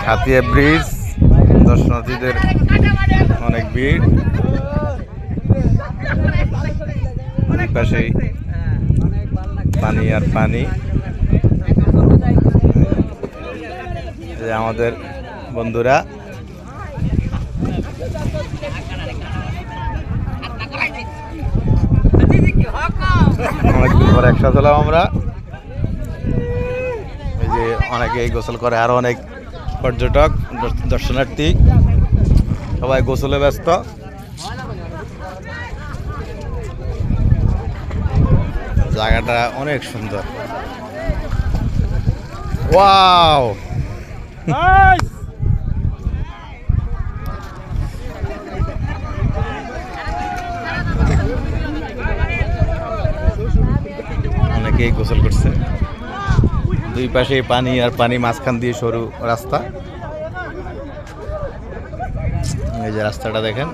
Hatiya bridge, দর্শনার্থীদের অনেক ভিড়। দুই পাশেই পানি আর পানি। আমাদের বন্ধুরা অনেকদিন পর একসাথে হলাম আমরা। এই যে অনেকেই গোসল করে, আরো অনেক পর্যটক দর্শনার্থী সবাই গোসলে ব্যস্ত। জায়গাটা অনেক সুন্দর। ওয়াও, অনেকেই গোসল করছে। দুই পাশে পানি আর পানি, মাঝখান দিয়ে সরু রাস্তা। এই যে রাস্তাটা দেখেন,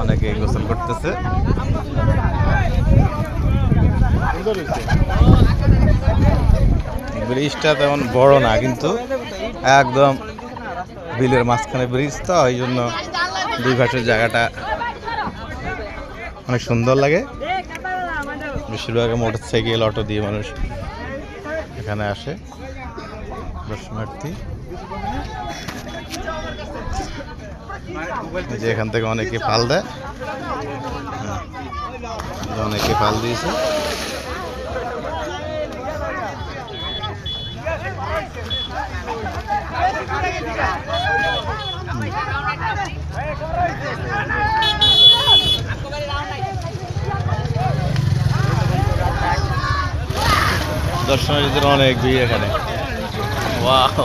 অনেকে গোসল করতেছে। ব্রিজটা তেমন বড় না, কিন্তু একদম বিলের মাঝখানে ব্রিজ, তো এই জন্য দুই পাশের জায়গাটা অনেক সুন্দর লাগে। বেশিরভাগ মোটর সাইকেল, অটো দিয়ে মানুষ এখানে আসে দর্শনার্থী। যে এখান থেকে অনেকে পাল দেয়, অনেকে পাল দিয়েছে। দর্শনার্থীদের অনেক ভিড় এখানে। ওয়াও,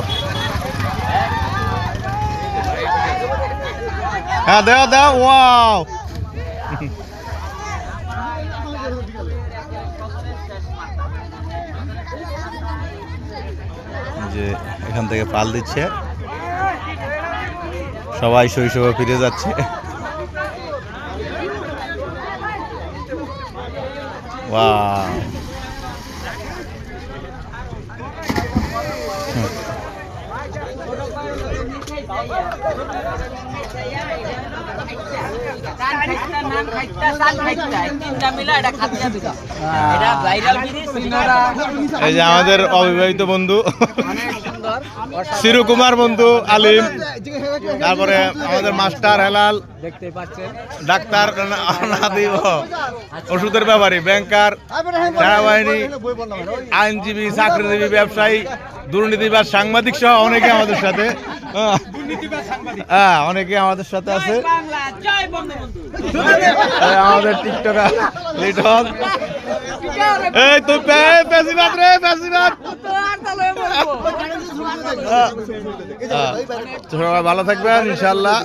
হ্যাঁ দাও দাও। ওয়াও, যে এখান থেকে পাল দিচ্ছে, সবাই শৈশবে ফিরে যাচ্ছে। ওয়াও, এই যে আমাদের অবিবাহিত বন্ধু শিরু কুমার বন্ধু আলিম, তারপরে আমাদের মাস্টার হেলাল, ডাক্তার নাদিব, ওষুধের ব্যাপারী, ব্যাংকার, সেনাবাহিনী, আইনজীবী, চাকরিজীবী, ব্যবসায়ী, দুর্নীতিবাজ, সাংবাদিক সহ অনেকে আমাদের সাথে, হ্যাঁ অনেকে আমাদের সাথে আছে। আমাদের টিকটকার লিটন, এই তো বেশিরভাগ রে বেশিরভাগ। সবাই ভালো থাকবেন ইনশাল্লাহ।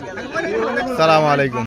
সালাম আলাইকুম।